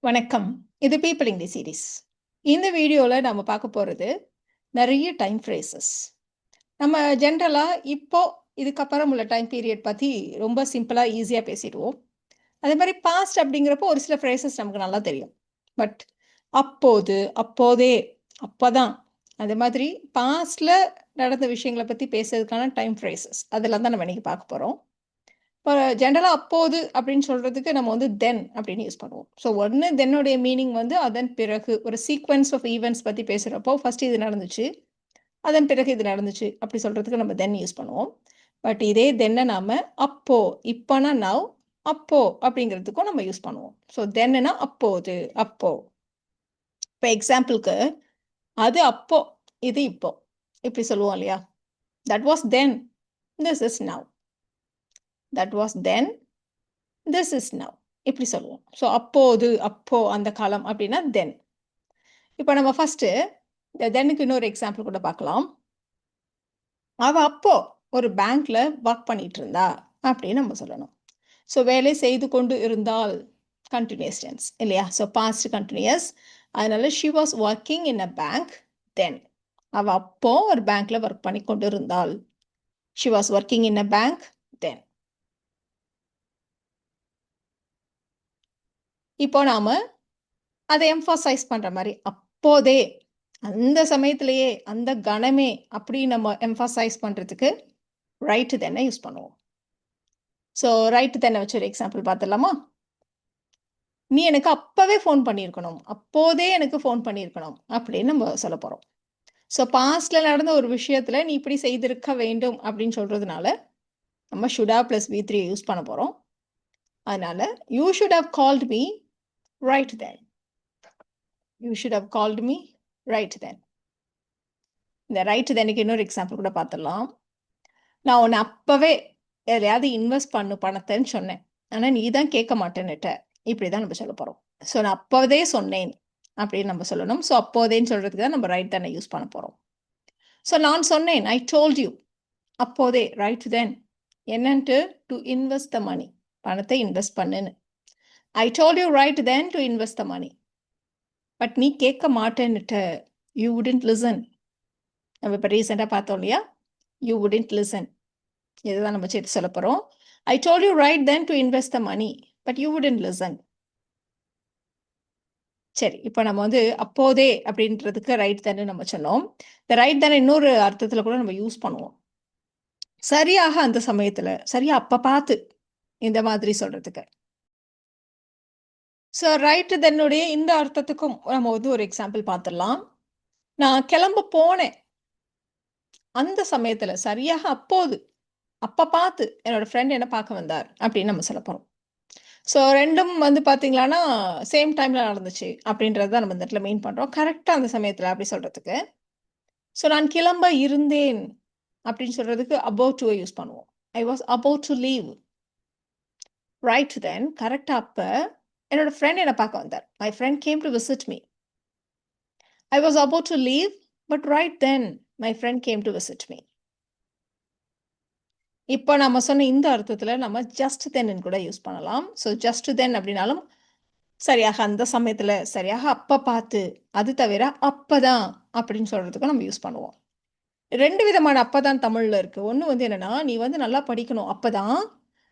வணக்கம். இது people English series. இந்த வீடியோல நம்ம பார்க்க போறது நிறைய டைம் ஃப்ரேசஸ். நம்ம ஜென்ரலா இப்போ இதுக்கப்புறம் உள்ள டைம் பீரியட் பத்தி ரொம்ப சிம்பிளா, ஈஸியா பேசிடுவோம். அதே மாரி பாஸ்ட் அப்படிங்கிறப்போ ஒரு சில ஃப்ரேசஸ் நமக்கு நல்லா தெரியும். பட் அப்போது, அப்போதே, அப்பதான் அந்த மாதிரி பாஸ்ட்ல நடந்த விஷயங்கள பத்தி பேசுறதுக்கான டைம் ஃப்ரேசஸ் அதெல்லாம் தான் நம்ம இன்னைக்கு பார்க்க போறோம். இப்போ ஜென்ரலா அப்போது அப்படின்னு சொல்றதுக்கு நம்ம வந்து தென் அப்படின்னு யூஸ் பண்ணுவோம். ஸோ ஒண்ணு தென்னுடைய மீனிங் வந்து அதன் பிறகு ஒரு சீக்வென்ஸ் ஆஃப் ஈவென்ட்ஸ் பத்தி பேசுறப்போ ஃபர்ஸ்ட் இது நடந்துச்சு. அதன் பிறகு இது நடந்துச்சு. அப்படி சொல்றதுக்கு நம்ம தென் யூஸ் பண்ணுவோம். பட் இதே தென்ன நாம அப்போ, இப்பனா நவ், அப்போ அப்படிங்கிறதுக்கும் நம்ம யூஸ் பண்ணுவோம். ஸோ தென்னுனா அப்போது, அப்போ. இப்போ எக்ஸாம்பிளுக்கு அது அப்போ, இது இப்போ. இப்படி சொல்லுவோம் இல்லையா? That was then, this is now. That was then, this is now. இப்படி சொல்லுவோம். ஸோ அப்போது, அப்போ, அந்த காலம் அப்படின்னா தென். இப்போ நம்ம ஃபர்ஸ்ட்டு இந்த தென்னுக்கு இன்னொரு எக்ஸாம்பிள் கூட பார்க்கலாம். அவ அப்போ ஒரு பேங்க்ல ஒர்க் பண்ணிட்டு இருந்தா அப்படின்னு நம்ம சொல்லணும். ஸோ வேலை செய்து கொண்டு இருந்தால் கண்டினியூஸ் டென்ஸ் இல்லையா? So past continuous. அதனால she was working in a bank then. அவ அப்போ ஒரு பேங்க்ல ஒர்க் பண்ணி கொண்டு இருந்தாள். She was working in a bank then. இப்போ நாம அதை எம்ஃபசைஸ் பண்ற மாதிரி அப்போதே, அந்த சமயத்திலேயே, அந்த கணமே அப்படி நம்ம எம்ஃபசைஸ் பண்றதுக்கு ரைட் தென்னை யூஸ் பண்ணுவோம். ஸோ ரைட் தென்னை வச்சு ஒரு எக்ஸாம்பிள் பார்த்துடலாமா? நீ எனக்கு அப்பவே ஃபோன் பண்ணியிருக்கணும், அப்போதே எனக்கு ஃபோன் பண்ணியிருக்கணும் அப்படின்னு நம்ம சொல்ல போறோம். ஸோ பாஸ்ட்ல நடந்த ஒரு விஷயத்துல நீ இப்படி செய்திருக்க வேண்டும் அப்படின்னு சொல்றதுனால நம்ம should have plus V3 use பண்ண போறோம். அதனால you should have called me right then. You should have called me right then. இந்த ரைட் தென்னுக்கு இன்னொரு எக்ஸாம்பிள் கூட பார்த்துடலாம். நான் உன்னை அப்பவே எதையாவது இன்வெஸ்ட் பண்ணு பணத்தைன்னு சொன்னேன். ஆனா நீ தான் கேட்க மாட்டேன்னுட்ட. இப்படி தான் நம்ம சொல்ல போறோம். ஸோ நான் அப்போதே சொன்னேன் அப்படின்னு நம்ம சொல்லணும். ஸோ அப்போதேன்னு சொல்றதுக்கு தான் நம்ம ரைட் தென்னை யூஸ் பண்ண போறோம். ஸோ நான் சொன்னேன், ஐ டோல்ட் யூ, அப்போதே, ரைட் தென். என்னன்ட்டு டு இன்வெஸ்ட் த மணி, பணத்தை இன்வெஸ்ட் பண்ணுன்னு. I told you right then to invest the money. But நீ கேட்க மாட்டேன்னுட்ட. You wouldn't listen. நம்ம இப்போ ரீசெண்டாக பார்த்தோம் இல்லையா? You wouldn't listen. இதுதான் நம்ம சேர்த்து சொல்ல போறோம். I told you right then to invest the money but you wouldn't listen. சரி, இப்போ நம்ம வந்து அப்போதே அப்படின்றதுக்கு ரைட் தானே நம்ம சொன்னோம். இந்த ரைட் தானே இன்னொரு அர்த்தத்துல கூட நம்ம யூஸ் பண்ணுவோம். சரியாக அந்த சமயத்துல, சரியா அப்ப பார்த்து, இந்த மாதிரி சொல்றதுக்கு. ஸோ ரைட் தென்னுடைய இந்த அர்த்தத்துக்கும் நம்ம வந்து ஒரு எக்ஸாம்பிள் பார்த்துடலாம். நான் கிளம்ப போனேன் அந்த சமயத்துல, சரியாக அப்போது, அப்ப பார்த்து என்னோட ஃப்ரெண்ட் என்ன பார்க்க வந்தார் அப்படின்னு நம்ம சொல்ல போறோம். ஸோ 2ம் வந்து பார்த்தீங்களான்னா, சேம் டைம்ல நடந்துச்சு அப்படின்றது தான் நம்ம இந்த இடத்துல மீன் பண்றோம். கரெக்ட்டா அந்த சமயத்துல அப்படி சொல்றதுக்கு. ஸோ நான் கிளம்ப இருந்தேன் அப்படின்னு சொல்றதுக்கு அபௌட் டு யூஸ் பண்ணுவோம். I was about to leave. Right then, கரெக்ட்டா அப்ப என்னோட ஃப்ரெண்ட் என்ன பார்க்க வந்தார். My friend came to visit me. I was about to leave but right then my friend came to visit me. இப்போ நம்ம சொன்ன இந்த அர்த்தத்துல நம்ம ஜஸ்ட் தென்னு கூட யூஸ் பண்ணலாம். ஸோ ஜஸ்ட் தென் அப்படின்னாலும் சரியாக அந்த சமயத்துல, சரியாக அப்ப பார்த்து, அது தவிர அப்பதான் அப்படின்னு சொல்றதுக்கும் நம்ம யூஸ் பண்ணுவோம். 2 விதமான அப்பதான் தமிழ்ல இருக்கு. ஒண்ணு வந்து என்னன்னா, நீ வந்து நல்லா படிக்கணும். அப்பதான்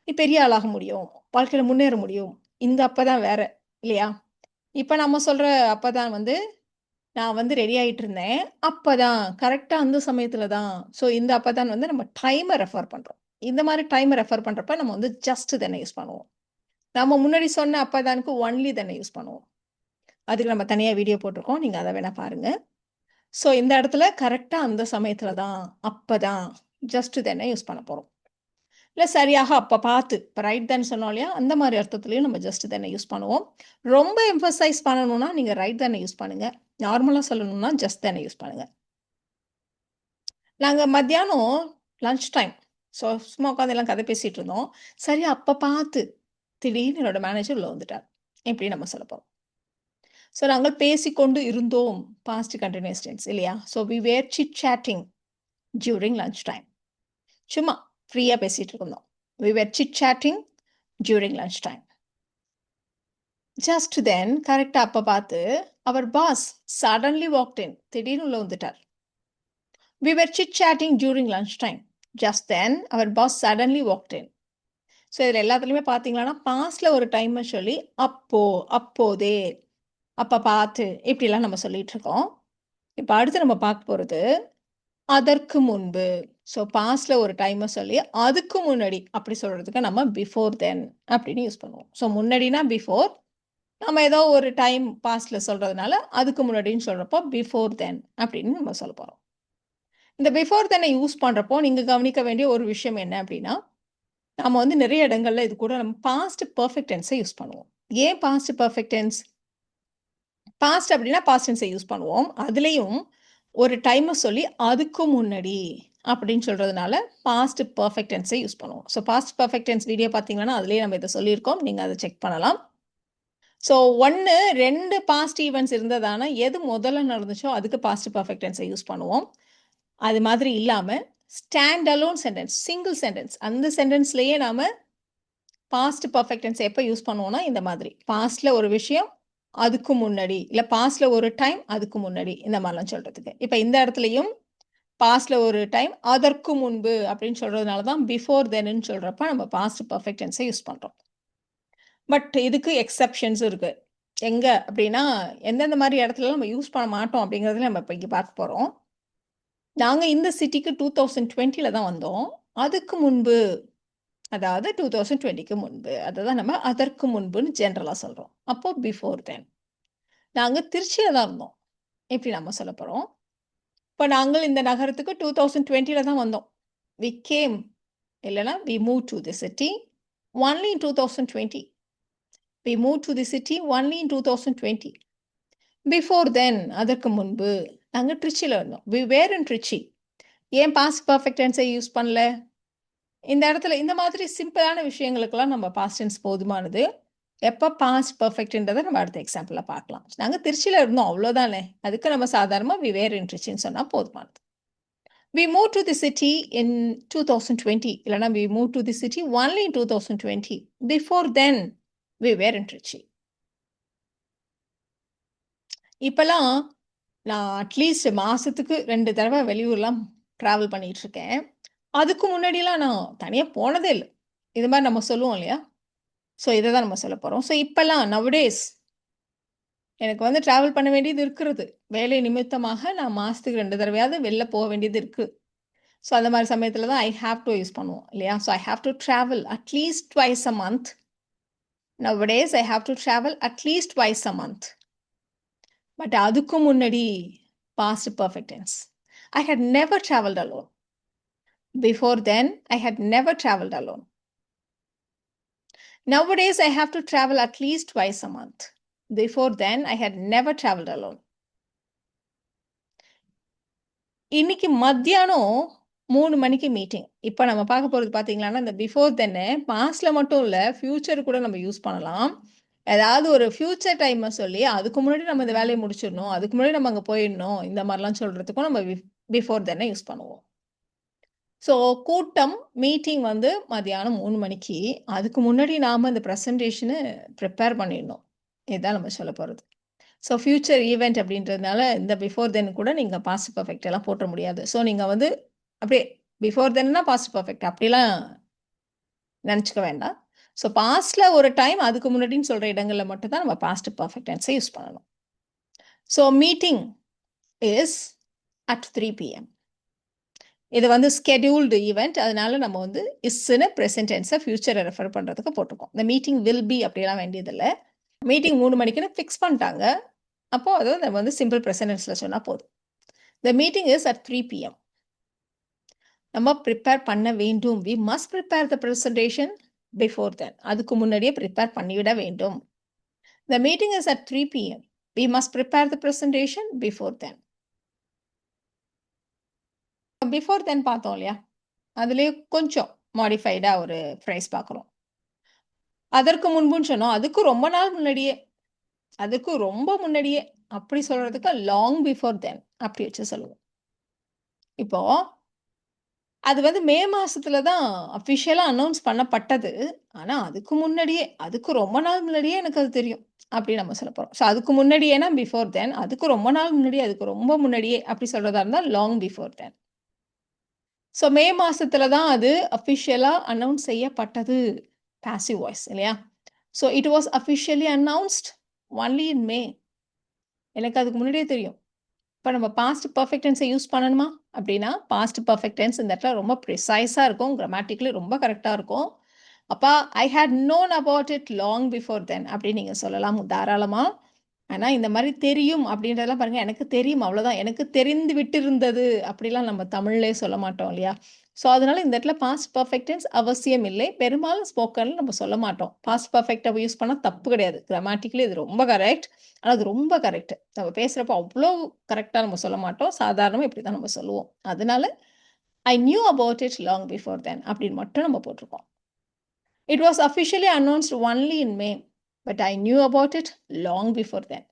நீ பெரிய ஆளாக முடியும். வாழ்க்கையில முன்னேற முடியும். இந்த அப்பதான் வேற இல்லையா? இப்ப நம்ம சொல்ற அப்பதான் வந்து, நான் வந்து ரெடி ஆயிட்டு இருந்தேன். அப்பதான், கரெக்ட்டா அந்த சமயத்துல தான். ஸோ இந்த அப்பதான் வந்து நம்ம டைம ரெஃபர் பண்றோம். இந்த மாரி டைம ரெஃபர் பண்றப்ப நம்ம வந்து ஜஸ்ட் தென்ன யூஸ் பண்ணுவோம். நம்ம முன்னாடி சொன்ன அப்பதானுக்கு ஒன்லி தென்ன யூஸ் பண்ணுவோம். அதுக்கு நம்ம தனியா வீடியோ போட்டிருக்கோம். நீங்க அத வேணா பாருங்க. ஸோ இந்த இடத்துல கரெக்ட்டா அந்த சமயத்துல தான், அப்பதான், ஜஸ்ட் தென்ன யூஸ் பண்ண போறோம். இல்ல சரியாக அப்ப பார்த்து, இப்ப ரைட் தென் சொன்னோம் இல்லையா? அந்த மாரி அர்த்தத்திலயும் நம்ம ஜஸ்ட் தென்ன யூஸ் பண்ணுவோம். ரொம்ப எம்பசைஸ் பண்ணணும்னா நீங்க ரைட் தென்ன யூஸ் பண்ணுங்க. நார்மலா சொல்லணும்னா ஜஸ்ட் தென்ன யூஸ் பண்ணுங்க. நாங்க மத்தியானம் லஞ்ச் டைம். ஸோ சும்மா உட்காந்து எல்லாம் கதை பேசிட்டு இருந்தோம். சரியா அப்ப பார்த்து, திடீர்னு என்னோட மேனேஜர் உள்ள வந்துட்டார். இப்படி நம்ம சொல்ல போறோம். ஸோ நாங்கள் பேசிக்கொண்டு இருந்தோம். பாஸ்ட் கன்டினியூஸ் டென்ஸ் இல்லையா? So we were sit chatting during lunch time. சும்மா ஃப்ரீயா பேசிட்டு இருந்தோம். We were sit chatting during lunch time. Just then கரெக்டா அப்ப பார்த்து அவர் பாஸ் சடன்லி வாக்ட் இன். திடீர்னு உள்ள வந்துட்டார். We were chit-chatting during lunchtime. Just then, our boss suddenly walked in. So இதில் எல்லாத்துலேயுமே பார்த்தீங்கன்னா பாஸ்ட்ல ஒரு டைமை சொல்லி அப்போ, அப்போதே, அப்போ பார்த்து இப்படிலாம் நம்ம சொல்லிட்டு இருக்கோம். இப்போ அடுத்து நம்ம பார்க்க போகிறது அதற்கு முன்பு. ஸோ பாஸ்ட்ல ஒரு டைமை சொல்லி அதுக்கு முன்னாடி அப்படி சொல்கிறதுக்கு நம்ம பிஃபோர் தென் அப்படின்னு யூஸ் பண்ணுவோம். ஸோ முன்னாடினா பிஃபோர், நம்ம ஏதோ ஒரு டைம் பாஸ்ட்ல சொல்கிறதுனால அதுக்கு முன்னாடின்னு சொல்கிறப்போ பிஃபோர் தென் அப்படின்னு நம்ம சொல்ல போகிறோம். இந்த பிஃபோர் தென்னை யூஸ் பண்ணுறப்போ நீங்கள் கவனிக்க வேண்டிய ஒரு விஷயம் என்ன அப்படின்னா, நம்ம வந்து நிறைய இடங்கள்ல இது கூட நம்ம பாஸ்ட் பெர்ஃபெக்ட் டென்ஸை யூஸ் பண்ணுவோம். ஏன் பாஸ்ட் பெர்ஃபெக்ட் டென்ஸ்? பாஸ்ட் அப்படின்னா பாஸ்ட் டென்ஸை யூஸ் பண்ணுவோம். அதுலேயும் ஒரு டைமை சொல்லி அதுக்கு முன்னாடி அப்படின்னு சொல்கிறதுனால பாஸ்ட் பெர்ஃபெக்ட் டென்ஸை யூஸ் பண்ணுவோம். So past perfect tense video பார்த்தீங்கன்னா அதுலேயே நம்ம இதை சொல்லியிருக்கோம். நீங்கள் அதை செக் பண்ணலாம். ஸோ 1, 2 பாஸ்ட் ஈவெண்ட்ஸ் இருந்ததானா எது முதல்ல நடந்துச்சோ அதுக்கு பாஸ்ட் பெர்ஃபெக்ட் டென்ஸை யூஸ் பண்ணுவோம். அது மாதிரி இல்லாமல் stand alone sentence, single sentence, அந்த சென்டென்ஸ்லேயே நாம் பாஸ்ட் பெர்ஃபெக்ட் டென்ஸ் எப்போ யூஸ் பண்ணுவோம்னா இந்த மாதிரி பாஸ்டில் ஒரு விஷயம் அதுக்கு முன்னாடி, இல்லை பாஸ்டில் ஒரு டைம் அதுக்கு முன்னாடி, இந்த மாதிரிலாம் சொல்கிறதுக்கு. இப்போ இந்த இடத்துலையும் பாஸ்டில் ஒரு டைம் அதற்கு முன்பு அப்படின்னு சொல்கிறதுனால தான் பிஃபோர் தென்னு சொல்கிறப்ப நம்ம பாஸ்ட் பெர்ஃபெக்ட் டென்ஸை யூஸ் பண்ணுறோம். பட் இதுக்கு எக்ஸப்ஷன்ஸும் இருக்குது. எங்கே அப்படின்னா எந்தெந்த மாதிரி இடத்துல நம்ம யூஸ் பண்ண மாட்டோம் அப்படிங்கிறதுல நம்ம இப்போ இங்கே பார்க்க போகிறோம். நாங்கள் இந்த சிட்டிக்கு 2020 தான் வந்தோம். அதுக்கு முன்பு, அதாவது 2020க்கு முன்பு, அதை தான் நம்ம அதற்கு முன்புன்னு ஜென்ரலாக சொல்கிறோம். அப்போ பிஃபோர் தென். நாங்கள் திருச்சியில் தான் இருந்தோம், இப்படி நம்ம சொல்ல போகிறோம். இப்போ நாங்கள் இந்த நகரத்துக்கு 2020 தான் வந்தோம். வி கேம், இல்லைனா we move to the city only in 2020. We move to the city only in 2020. Before then, அதற்கு முன்பு நாங்கள் ட்ரிச்சியில் இருந்தோம். We were in Trichy. ஏன் பாஸ்ட் பர்ஃபெக்ட் டென்ஸை யூஸ் பண்ணல? இந்த இடத்துல இந்த மாதிரி சிம்பிளான விஷயங்களுக்கெல்லாம் நம்ம பாஸ்ட் டென்ஸ் போதுமானது. எப்போ பாஸ்ட் பர்ஃபெக்ட்ன்றதை நம்ம அடுத்த எக்ஸாம்பிளில் பார்க்கலாம். நாங்கள் திருச்சியில் இருந்தோம், அவ்வளோதானே. அதுக்கு நம்ம சாதாரணமாக வி வேர் இன் ட்ரிச்சின்னு சொன்னால் போதுமானது. We move to the city in 2020, இல்லைனா we move to the city only in 2020. Before then we were in Trichy. இப்போல்லாம் நான் அட்லீஸ்ட் மாதத்துக்கு 2 தடவை வெளியூர்லாம் ட்ராவல் பண்ணிகிட்ருக்கேன். அதுக்கு முன்னாடிலாம் நான் தனியாக போனதே இல்லை. இது மாதிரி நம்ம சொல்லுவோம் இல்லையா? ஸோ இதை தான் நம்ம சொல்ல போகிறோம். ஸோ இப்போல்லாம் நவடேஸ் எனக்கு வந்து ட்ராவல் பண்ண வேண்டியது இருக்கிறது. வேலை நிமித்தமாக நான் மாதத்துக்கு 2 தடவையாவது வெளில போக வேண்டியது இருக்குது. ஸோ அந்த மாதிரி சமயத்தில் தான் ஐ ஹாவ் டு யூஸ் பண்ணுவோம் இல்லையா? So I have to travel at least twice a month. Nowadays I have to travel at least twice a month. But அதுக்கு முன்னாடி past perfect tense. I had never traveled alone. Before then, I had never traveled alone. Nowadays, I have to travel at least twice a month. Before then, I had never traveled alone. இன்னைக்கு மத்தியானம் 3 மணிக்கு meeting. இப்போ நம்ம பார்க்க போகிறது பார்த்தீங்கன்னா இந்த before தென்னு பாஸ்டில் மட்டும் இல்லை, ஃப்யூச்சர் கூட நம்ம யூஸ் பண்ணலாம். ஏதாவது ஒரு ஃப்யூச்சர் டைமை சொல்லி அதுக்கு முன்னாடி நம்ம இந்த வேலையை முடிச்சிடணும், அதுக்கு முன்னாடி நம்ம அங்கே போயிடணும், இந்த மாதிரிலாம் சொல்கிறதுக்கும் நம்ம பிஃபோர் தென்னை யூஸ் பண்ணுவோம். ஸோ கூட்டம் மீட்டிங் வந்து மதியானம் 3 மணிக்கு, அதுக்கு முன்னாடி நாம் இந்த ப்ரெசன்டேஷனை ப்ரிப்பேர் பண்ணிடணும். இதுதான் நம்ம சொல்ல போகிறது. ஸோ ஃப்யூச்சர் ஈவெண்ட் அப்படின்றதுனால இந்த பிஃபோர் தென் கூட நீங்கள் பாஸ்ட் பர்ஃபெக்ட் எல்லாம் போட்ட முடியாது. ஸோ நீங்கள் வந்து அப்படியே பிஃபோர் தென்னா பாஸ்ட் பர்ஃபெக்ட் அப்படிலாம் நினச்சிக்க வேண்டாம். ஸோ பாஸ்டில் ஒரு டைம் அதுக்கு முன்னாடின்னு சொல்கிற இடங்களில் மட்டும்தான் நம்ம பாஸ்ட் பர்ஃபெக்ட் டென்ஸை யூஸ் பண்ணணும். So meeting is at 3 PM. இது வந்து ஸ்கெடியூல்டு ஈவெண்ட், அதனால நம்ம வந்து இஸ்ன்னு ப்ரெசன்ட் டென்ஸை ஃபியூச்சரை ரெஃபர் பண்ணுறதுக்கு போட்டிருக்கோம். இந்த மீட்டிங் வில் பி அப்படிலாம் வேண்டியதில்லை. மீட்டிங் 3 மணிக்குன்னு ஃபிக்ஸ் பண்ணிட்டாங்க. அப்போது அது நம்ம வந்து சிம்பிள் ப்ரெசன்ட் டென்ஸில் சொன்னால் போதும். The meeting is at 3 PM. நம்ம ப்ரிப்பேர் பண்ண வேண்டும். We must prepare the presentation before then. அதுக்கு முன்னாடியே ப்ரிப்பேர் பண்ணிவிட வேண்டும். The meeting is at 3 PM. We must prepare the presentation before then. Before then பார்த்தோம் இல்லையா? அதுலேயே கொஞ்சம் மாடிஃபைடாக ஒரு ஃப்ரைஸ் பார்க்குறோம். அதற்கு முன்புன்னு சொன்னோம், அதுக்கு ரொம்ப நாள் முன்னாடியே, அதுக்கு ரொம்ப முன்னாடியே அப்படி சொல்கிறதுக்கு லாங் பிஃபோர் தென் அப்படி வச்சு சொல்லுவோம். இப்போது அது வந்து மே மாதத்துல தான் அஃபிஷியலாக அனௌன்ஸ் பண்ணப்பட்டது. ஆனால் அதுக்கு முன்னாடியே, அதுக்கு ரொம்ப நாள் முன்னாடியே எனக்கு அது தெரியும். அப்படி நம்ம சொல்ல போறோம். ஸோ அதுக்கு முன்னாடியேனா பிஃபோர் தென், அதுக்கு ரொம்ப நாள் முன்னாடி, அதுக்கு ரொம்ப முன்னாடியே அப்படி சொல்றதா இருந்தா long before then. So May மாசத்துல தான் அது அஃபிஷியலா அனௌன்ஸ் செய்யப்பட்டது. பாசிவ் வாய்ஸ் இல்லையா? So it was officially announced only in May. எனக்கு அதுக்கு முன்னாடியே தெரியும். இப்ப நம்ம பாஸ்ட் பெர்ஃபெக்ட் டென்ஸை யூஸ் பண்ணணுமா? அப்படின்னா, பாஸ்ட் பெர்ஃபெக்ட் டென்ஸ் இந்த இடத்துல ரொம்ப ப்ரிசைஸா இருக்கும். கிராமட்டிக்கலி ரொம்ப கரெக்ட்டா இருக்கும். அப்ப I had known about it long before then அப்படின்னு நீங்க சொல்லலாம் தாராளமா. ஆனா, இந்த மாரி தெரியும் அப்படின்றதெல்லாம் பாருங்க, எனக்கு தெரியும் அவ்வளோதான். எனக்கு தெரிந்து விட்டிருந்தது அப்படிலாம் நம்ம தமிழ்லயே சொல்ல மாட்டோம் இல்லையா? ஸோ, அதனால இந்த இடத்துல பாஸ்ட் பெர்ஃபெக்ட் டென்ஸ் அவசியம் இல்லை. பெரும்பாலும் ஸ்போக்கன்ல நம்ம சொல்ல மாட்டோம். பாஸ்ட் பெர்ஃபெக்ட்டா யூஸ் பண்ணா தப்பு கிடையாது. கிராமட்டிக்கலி இது ரொம்ப கரெக்ட். ஆனா, அது ரொம்ப கரெக்ட். நம்ம பேசுறப்போ அவ்ளோ கரெக்ட்டா நம்ம சொல்ல மாட்டோம். சாதாரணமா இப்படி தான் நம்ம சொல்லுவோம். அதனால, I knew about it long before then அப்படின்னு மட்டும் நம்ம போட்டுருக்கோம். It was officially announced only in May. But I knew about it long before then.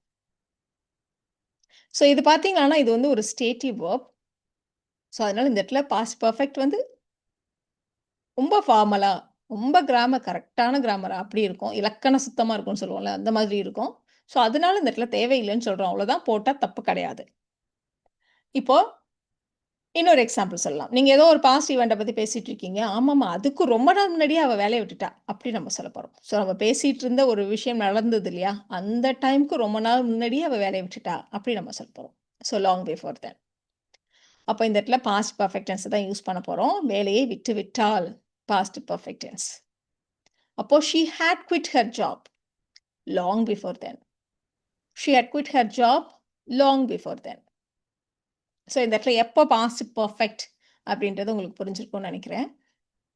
So இது பார்த்தீங்கன்னா, இது வந்து ஒரு ஸ்டேட்டிவ் வெர்ப். ஸோ அதனால இந்த இடத்துல பாஸ்ட் பெர்ஃபெக்ட் வந்து ரொம்ப ஃபார்மலா, ரொம்ப கிராமர் கரெக்ட்டான கிராமரா அப்படி இருக்கும். இலக்கண சுத்தமா இருக்கும்னு சொல்லுவோம்ல, அந்த மாதிரி இருக்கும். ஸோ அதனால இந்த இடத்துல தேவையில்லைன்னு சொல்றோம். அவ்வளோதான் போட்டா தப்பு கிடையாது. இப்போ இன்னொரு எக்ஸாம்பிள் சொல்லலாம். நீங்க ஏதோ ஒரு பாஸ்ட் ஈவெண்ட்ட பத்தி பேசிட்டு இருக்கீங்க. ஆமாமா, அதுக்கு ரொம்ப நாள் முன்னாடியே அவ வேலைய விட்டுட்டா. அப்படி நம்ம சொல்லப் போறோம். ஸோ நம்ம பேசிட்டு இருந்த ஒரு விஷயம் நடந்தது இல்லையா? அந்த டைம்க்கு ரொம்ப நாள் முன்னாடியே அவ வேலைய விட்டுட்டா. அப்படி நம்ம சொல்லப் போறோம். So long before then. அப்ப இந்த இடத்துல பாஸ்ட் பெர்ஃபெக்ட் டென்ஸ் தான் யூஸ் பண்ண போறோம். வேலையை விட்டு விட்டாள். Past perfect tense. அப்போ she had quit her job long before then. She had quit her job long before then. So இந்த இடத்துல எப்போ பாஸ்ட் பெர்ஃபெக்ட் அப்படின்றது உங்களுக்கு புரிஞ்சிருக்கும்னு நினைக்கிறேன்.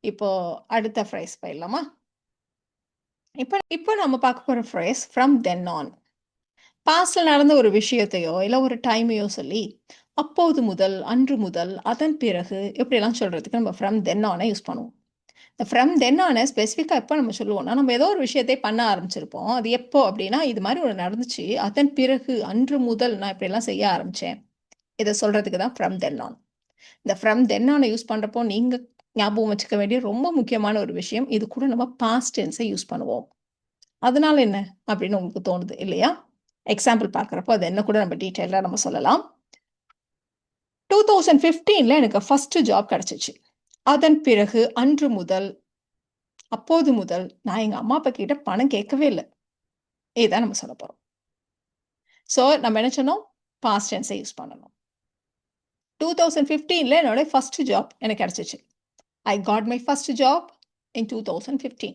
இப்போ அடுத்த ஃப்ரேஸ் போயிடலாமா? இப்போ நம்ம பார்க்க போற ஃப்ரேஸ் ஃப்ரம் தென் ஆன். பாஸ்ட்ல நடந்த ஒரு விஷயத்தையோ, இல்ல ஒரு டைமையோ சொல்லி, அப்போது முதல், அன்று முதல், அதன் பிறகு இப்படியெல்லாம் சொல்றதுக்கு நம்ம ஃப்ரம் தென் ஆன யூஸ் பண்ணுவோம். இந்த ஃப்ரம் தென் ஆன ஸ்பெசிஃபிக்கா எப்போ நம்ம சொல்லுவோம்னா, நம்ம ஏதோ ஒரு விஷயத்தை பண்ண ஆரம்பிச்சிருப்போம். அது எப்போ அப்படின்னா, இது மாரி ஒண்ணு நடந்துச்சு. அதன் பிறகு, அன்று முதல் நான் இப்படியெல்லாம் செய்ய ஆரம்பிச்சேன். இத சொல்றதுக்கு தான் ஃப்ரம் தென் ஆன். இந்த ஃப்ரம் தென் ஆன யூஸ் பண்றப்போ, நீங்க ஞாபகம் வச்சுக்க வேண்டிய ரொம்ப முக்கியமான ஒரு விஷயம். இது கூட நம்ம பாஸ்ட் டென்ஸை யூஸ் பண்ணுவோம். அதனால என்ன? அப்படின்னு உங்களுக்கு தோணுது இல்லையா? எக்ஸாம்பிள் பார்க்குறப்போ, அது என்ன கூட நம்ம டீட்டெயிலா நம்ம சொல்லலாம். 2015ல எனக்கு ஃபர்ஸ்ட் ஜாப் கிடைச்சுச்சு. அதன் பிறகு, அன்று முதல், அப்போது முதல் நான் எங்க அம்மா, அப்பா கிட்ட பணம் கேட்கவே இல்ல. இதான் நம்ம சொல்லப் போறோம். ஸோ நம்ம என்ன சொன்னோம்? பாஸ்ட் டென்ஸை யூஸ் பண்ணணும். 2015ல என்னோட ஃபர்ஸ்ட் ஜாப் எனக்கு கிடைச்சுச்சு. I got my first job in 2015.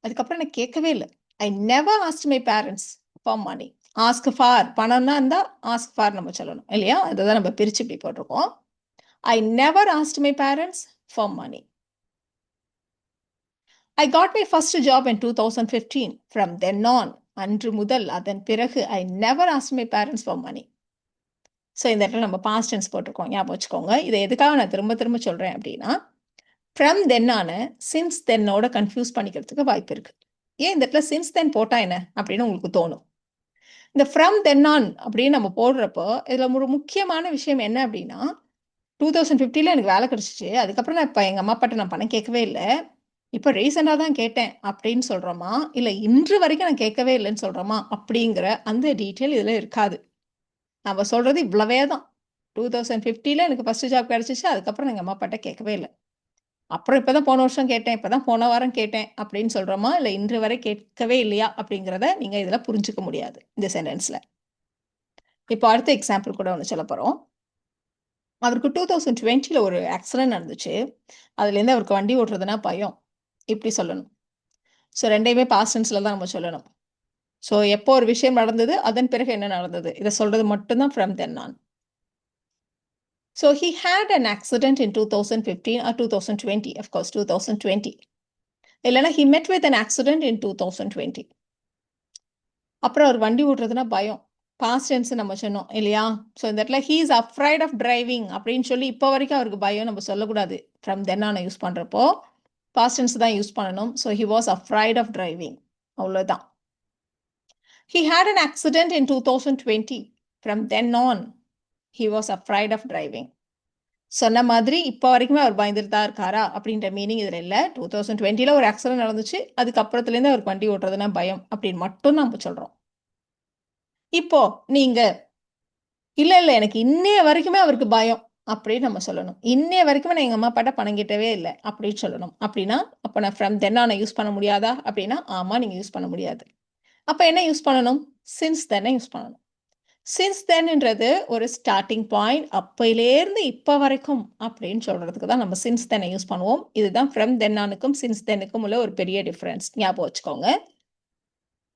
அதுக்கப்புறம் நான் கேட்கவே இல்ல. I never asked my parents for money. Ask for பணம்னா இருந்தா ஆஸ்க் ஃபார் நம்ம சொல்லணும் இல்லையா? அததான் நம்ம பிரிச்சு இப்படி போட்டிருக்கோம். ஐ never asked my parents for money. I got my first job in 2015. From then on, அன்று முதல், அதன் பிறகு, I never asked my parents for money. So இந்த இடத்துல நம்ம பாஸ்ட் டென்ஸ் போட்டிருக்கோம். ஞாபகம் வச்சுக்கோங்க. இதை எதுக்காக நான் திரும்ப திரும்ப சொல்றேன் அப்படின்னா, ஃப்ரம் தென்னான சின்ஸ் தென்னோட கன்ஃபியூஸ் பண்ணிக்கிறதுக்கு வாய்ப்பு இருக்கு. ஏன் இந்த இடத்துல சின்ஸ் தென் போட்டா என்ன அப்படின்னு உங்களுக்கு தோணும். இந்த ஃப்ரம் தென் ஆன் அப்படின்னு நம்ம போடுறப்போ, இதுல ஒரு முக்கியமான விஷயம் என்ன அப்படின்னா, 2015ல எனக்கு வேலை கிடைச்சிச்சு. அதுக்கப்புறம் நான் இப்ப எங்க அம்மா அப்பாட்ட நான் பணம் கேட்கவே இல்ல. இப்ப ரீசெண்டா தான் கேட்டேன் அப்படின்னு சொல்றோமா? இல்ல இன்று வரைக்கும் நான் கேட்கவே இல்லன்னு சொல்றோமா? அப்படிங்கிற அந்த டீட்டெயில் இதுல இருக்காது. நம்ம சொல்றது இவ்வளவே தான். 2050ல எனக்கு ஃபர்ஸ்ட் ஜாப் கிடைச்சுச்சு. அதுக்கப்புறம் எங்க அம்மா அப்பாட்ட கேட்கவே இல்ல. அப்புறம் இப்பதான் போன வருஷம் கேட்டேன். இப்பதான் போன வாரம் கேட்டேன் அப்படின்னு சொல்றோமா? இல்ல இன்று வரை கேட்கவே இல்லையா? அப்படிங்கிறத நீங்க இதுல புரிஞ்சுக்க முடியாது. இந்த சென்டென்ஸ்ல. இப்போ அடுத்த எக்ஸாம்பிள் கூட ஒண்ணு சொல்லப் போறோம். அவருக்கு 2020ல ஒரு ஆக்சிடென்ட் நடந்துச்சு. அதுலேருந்து அவருக்கு வண்டி ஓட்டுறதுன்னா பயம். இப்படி சொல்லணும். ஸோ 2யுமே பாஸ்ட் டென்ஸ்ல தான் நம்ம சொல்லணும். ஸோ எப்போ ஒரு விஷயம் நடந்தது, அதன் பிறகு என்ன நடந்தது? இத சொல்றது மட்டும் தான் from then on. So he had an accident in 2015 or 2020. Of course 2020. இல்லன்னா ஹி மெட் வித் அன் ஆக்சிடென்ட் இன் 2020. அப்புறம் அவர் வண்டி ஓட்டுறதுன்னா பயம். பாஸ்ட் டென்ஸ் நம்ம சொன்னோம் இல்லையா? ஸோ இந்த இடத்துல he is afraid of driving அப்படின்னு சொல்லி இப்போ வரைக்கும் அவருக்கு பயம் நம்ம சொல்லக்கூடாது. ஃப்ரம் தென் ஆன் யூஸ் பண்றப்போ பாஸ்ட் டென்ஸ் தான் யூஸ் பண்ணணும். So he was afraid of driving. அவ்வளோதான். He had an accident in 2020. From then on, he was afraid of driving. சொன்ன மாதிரி இப்போ வரைக்குமே அவர் பயந்துட்டு தான் இருக்காரா அப்படின்ற மீனிங் இதில் இல்லை. 2020 ஒரு ஆக்சிடென்ட் நடந்துச்சு, அதுக்கப்புறத்துலேருந்து அவருக்கு வண்டி ஓட்டுறதுனா பயம் அப்படின்னு மட்டும் நம்ம சொல்கிறோம். இப்போ நீங்க இல்லை இல்லை எனக்கு இன்னைய வரைக்குமே அவருக்கு பயம் அப்படின்னு நம்ம சொல்லணும். இன்னைய வரைக்குமே நான் எங்கள் அம்மா அப்பாட்ட பணம் கிட்டவே இல்லை அப்படின்னு சொல்லணும். அப்படின்னா அப்போ நான் ஃப்ரம் தென் நான் யூஸ் பண்ண முடியாதா அப்படின்னா ஆமாம், நீங்கள் யூஸ் பண்ண முடியாது. அப்போ என்ன யூஸ் பண்ணணும்? சின்ஸ் தென்னை யூஸ் பண்ணணும். சின்ஸ் தென்ன்றது ஒரு ஸ்டார்டிங் பாயிண்ட், அப்பையிலேருந்து இப்போ வரைக்கும் அப்படின்னு சொல்கிறதுக்கு தான் நம்ம சின்ஸ் தென்னை யூஸ் பண்ணுவோம். இதுதான் ஃப்ரம் தென்னானுக்கும் சின்ஸ் தென்னுக்கும் உள்ள ஒரு பெரிய டிஃப்ரென்ஸ், ஞாபகம் வச்சுக்கோங்க.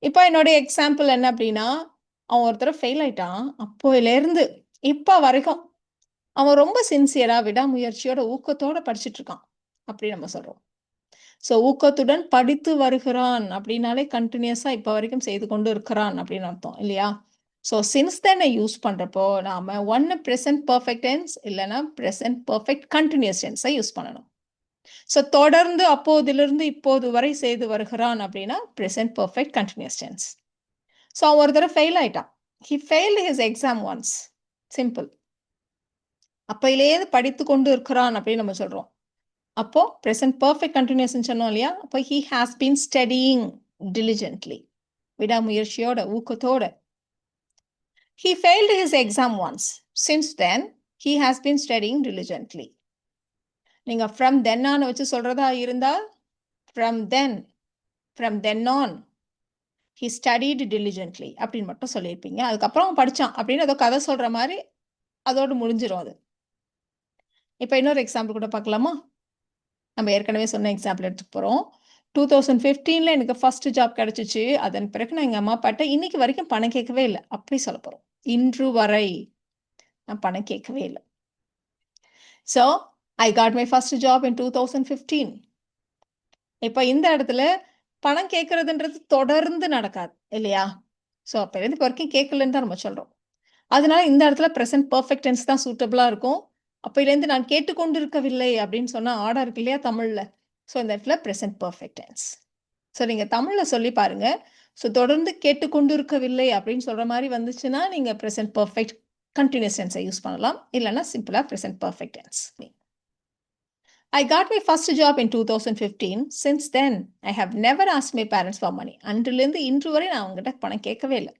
இப்போ என்னுடைய எக்ஸாம்பிள் என்ன அப்படின்னா, அவன் ஒருத்தர் ஃபெயில் ஆயிட்டான், அப்போயிலேருந்து இப்போ வரைக்கும் அவன் ரொம்ப சின்சியராக விடாமுயற்சியோட ஊக்கத்தோட படிச்சுட்டு இருக்கான் அப்படின்னு நம்ம சொல்கிறோம். ஸோ ஊக்கத்துடன் படித்து வருகிறான் அப்படின்னாலே கண்டினியூஸாக இப்போ வரைக்கும் செய்து கொண்டு இருக்கிறான் அப்படின்னு அர்த்தம் இல்லையா? ஸோ சின்ஸ் தென்னை யூஸ் பண்ணுறப்போ நாம் ஒன்று ப்ரெசன்ட் பர்ஃபெக்ட் டென்ஸ் இல்லைன்னா ப்ரெசன்ட் பர்ஃபெக்ட் கண்டினியூஸ் டென்ஸை யூஸ் பண்ணணும். ஸோ தொடர்ந்து அப்போதிலிருந்து இப்போது வரை செய்து வருகிறான் அப்படின்னா present perfect continuous tense. So அவன் ஒரு தடவை ஃபெயில் ஆயிட்டான். He failed his exam once. Simple. அப்பையிலேயே படித்து கொண்டு இருக்கிறான் அப்படின்னு நம்ம சொல்கிறோம். அப்போ ப்ரெசன்ட் பர்ஃபெக்ட் கண்டினியூஸ்ன்னு சொன்னோம் இல்லையா? அப்போ he has been studying diligently, விடாமுயற்சியோட ஊக்கத்தோட. He failed his exam once. Since then, he has been studying diligently. நீங்க from then on வச்சு சொல்றதா இருந்தா from then on he studied diligently அப்படின்னு மட்டும் சொல்லியிருப்பீங்க. அதுக்கப்புறம் படிச்சான் அப்படின்னு ஏதோ கதை சொல்ற மாதிரி அதோடு முடிஞ்சிடும் அது. இப்போ இன்னொரு எக்ஸாம்பிள் கூட பார்க்கலாமா? நம்ம ஏற்கனவே சொன்ன எக்ஸாம்பிள் எடுத்துக்க போகிறோம். 2015 எனக்கு ஃபர்ஸ்ட் ஜாப் கிடைச்சிச்சு. அதன் பிறகு நான் எங்கள் அம்மா அப்பாட்ட இன்னைக்கு வரைக்கும் பணம் கேட்கவே இல்லை அப்படி சொல்ல போகிறோம். இன்று வரை நான் பணம் கேட்கவே இல்லை. So I got my first job in 2015. இப்போ இந்த இடத்துல பணம் கேட்கறதுன்றது தொடர்ந்து நடக்காது இல்லையா? ஸோ அப்போ இப்போ வரைக்கும் கேட்கலன்னு தான் நம்ம சொல்கிறோம். அதனால இந்த இடத்துல ப்ரெசன்ட் பர்ஃபெக்ட் டென்ஸ் தான் சூட்டபிளாக இருக்கும். அப்போலேருந்து நான் கேட்டுக்கொண்டு இருக்கவில்லை அப்படின்னு சொன்னால் ஆர்டர் இருக்கு இல்லையா தமிழில்? ஸோ இந்த இடத்துல ப்ரெசன்ட் பர்ஃபெக்ட் டென்ஸ். ஸோ நீங்கள் தமிழில் சொல்லி பாருங்கள். ஸோ தொடர்ந்து கேட்டுக்கொண்டு இருக்கவில்லை அப்படின்னு சொல்கிற மாதிரி வந்துச்சுன்னா நீங்கள் ப்ரெசன்ட் பர்ஃபெக்ட் கண்டினியூஸ் டென்ஸை யூஸ் பண்ணலாம். இல்லைன்னா சிம்பிளாக present perfect tense. I got my first job in 2015. Since then, I have never asked my parents for money. அன்றிலிருந்து இன்று வரை நான் அவங்ககிட்ட பணம் கேட்கவே இல்லை.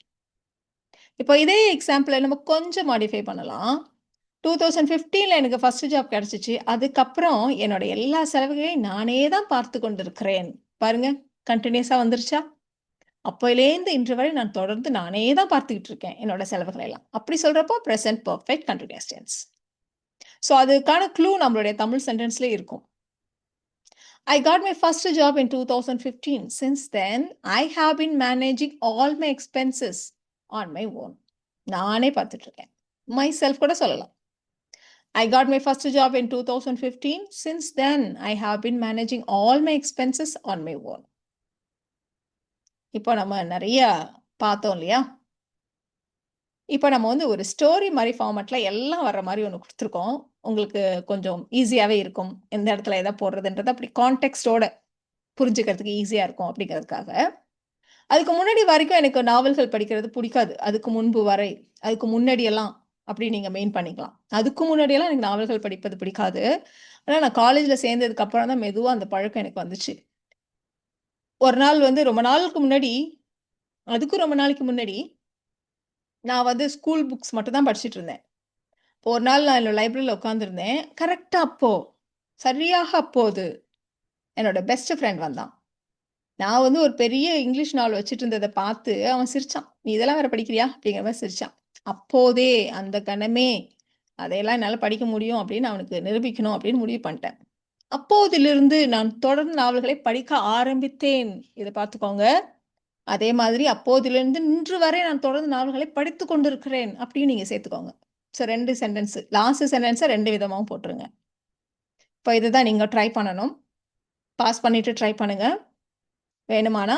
இப்போ இதே எக்ஸாம்பிளை நம்ம கொஞ்சம் மாடிஃபை பண்ணலாம். 2015 எனக்கு ஃபர்ஸ்ட் ஜாப் கிடைச்சிச்சு. அதுக்கப்புறம் என்னோட எல்லா செலவுகளையும் நானே தான் பார்த்து கொண்டிருக்கிறேன். பாருங்க, கண்டினியூஸாக வந்துருச்சா? அப்போலேருந்து இன்று வரை நான் தொடர்ந்து நானே தான் பார்த்துக்கிட்டு இருக்கேன் என்னோட செலவுகளை எல்லாம். அப்படி சொல்றப்போ present perfect continuous tense. So அதுக்கான க்ளூ நம்மளுடைய தமிழ் சென்டென்ஸ்லேயே இருக்கும். I got my first job in 2015. Since then, I have been managing all my expenses on my own. நானே பார்த்துட்டு இருக்கேன். myself கூட சொல்லலாம். I got my first job in 2015. Since then, I have been managing all my expenses on my own. இப்போ நம்ம நிறைய பார்த்தோம் இல்லையா? இப்போ நம்ம வந்து ஒரு ஸ்டோரி மாதிரி ஃபார்மேட்டில் எல்லாம் வர்ற மாதிரி ஒன்று கொடுத்துருக்கோம். உங்களுக்கு கொஞ்சம் ஈஸியாகவே இருக்கும் எந்த இடத்துல எதை போடுறதுன்றது அப்படி கான்டெக்ஸ்டோட புரிஞ்சுக்கிறதுக்கு ஈஸியாக இருக்கும் அப்படிங்கிறதுக்காக. அதுக்கு முன்னாடி வரைக்கும் எனக்கு நாவல்கள் படிக்கிறது பிடிக்காது. அதுக்கு முன்பு வரை, அதுக்கு முன்னாடியெல்லாம் அப்படி நீங்கள் மெயின் பண்ணிக்கலாம். அதுக்கு முன்னாடியெல்லாம் எனக்கு நாவல்கள் படிப்பது பிடிக்காது. ஆனால் நான் காலேஜில் சேர்ந்ததுக்கு அப்புறம் தான் மெதுவாக அந்த பழக்கம் எனக்கு வந்துச்சு. ஒரு நாள் வந்து ரொம்ப நாளுக்கு முன்னாடி, அதுக்கும் ரொம்ப நாளைக்கு முன்னாடி நான் வந்து ஸ்கூல் புக்ஸ் மட்டும் தான் படிச்சுட்டு இருந்தேன். ஒரு நாள் நான் என்னோட லைப்ரரியில் உட்காந்துருந்தேன். கரெக்டாக சரியாக அப்போது என்னோட பெஸ்ட் ஃப்ரெண்ட் வந்தான். நான் வந்து ஒரு பெரிய இங்கிலீஷ் நாவல் வச்சுட்டு இருந்ததை பார்த்து அவன் சிரிச்சான். நீ இதெல்லாம் வேற படிக்கிறியா அப்படிங்கிற மாதிரி சிரிச்சான். அப்போதே அந்த கணமே அதையெல்லாம் என்னால் படிக்க முடியும் அப்படின்னு அவனுக்கு நிரூபிக்கணும் அப்படின்னு முடிவு பண்ணிட்டேன். அப்போதிலிருந்து நான் தொடர்ந்து நாவல்களை படிக்க ஆரம்பித்தேன். இதை பார்த்துக்கோங்க. அதே மாதிரி அப்போதிலிருந்து இன்று வரை நான் தொடர்ந்து நாவல்களை படித்து கொண்டிருக்கிறேன் அப்படின்னு நீங்கள் சேர்த்துக்கோங்க. ஸோ 2 சென்டென்ஸ், லாஸ்ட் சென்டென்ஸை 2 விதமாகவும் போட்டுருங்க. இப்போ இதுதான் நீங்கள் ட்ரை பண்ணணும். பாஸ் பண்ணிட்டு ட்ரை பண்ணுங்க. வேணுமானா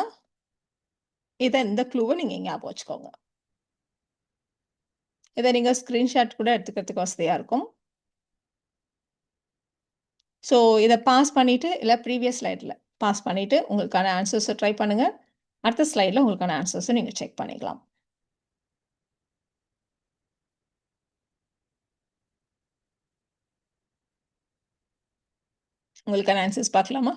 இந்த க்ளூவை நீங்கள் ஞாபகம் வச்சுக்கோங்க. இதை நீங்கள் ஸ்க்ரீன்ஷாட் கூட எடுத்துக்கிறதுக்கு வசதியாக இருக்கும். ஸோ இதை பாஸ் பண்ணிவிட்டு இல்லை ப்ரீவியஸ் ஸ்லைடில் பாஸ் பண்ணிவிட்டு உங்களுக்கான ஆன்சர்ஸை ட்ரை பண்ணுங்கள். அடுத்த ஸ்லைடில் உங்களுக்கான ஆன்சர்ஸை நீங்கள் செக் பண்ணிக்கலாம். உங்களுக்கான ஆன்சர்ஸ் பார்க்கலாமா?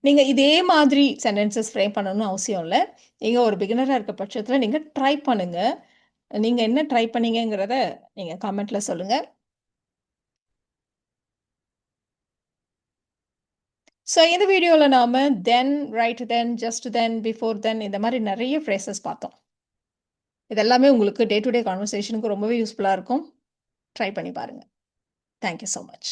நீங்க இதே மாதிரி சென்டென்சஸ் ஃப்ரேம் பண்ணணும்னு அவசியம் இல்ல. நீங்க ஒரு பிகினரா இருக்க பட்சத்தில நீங்க ட்ரை பண்ணுங்க. நீங்க என்ன ட்ரை பண்ணீங்கங்கிறத நீங்க கமெண்ட்ல சொல்லுங்க. ஸோ இந்த வீடியோல நாம then, right then, just then, before then இந்த மாரி நெறைய ஃப்ரேசஸ் பார்த்தோம். இது எல்லாமே உங்களுக்கு டே டு டே கான்வர்சேஷனுக்கு ரொம்பவே யூஸ்ஃபுல்லா இருக்கும். ட்ரை பண்ணி பாருங்க. Thank you so much.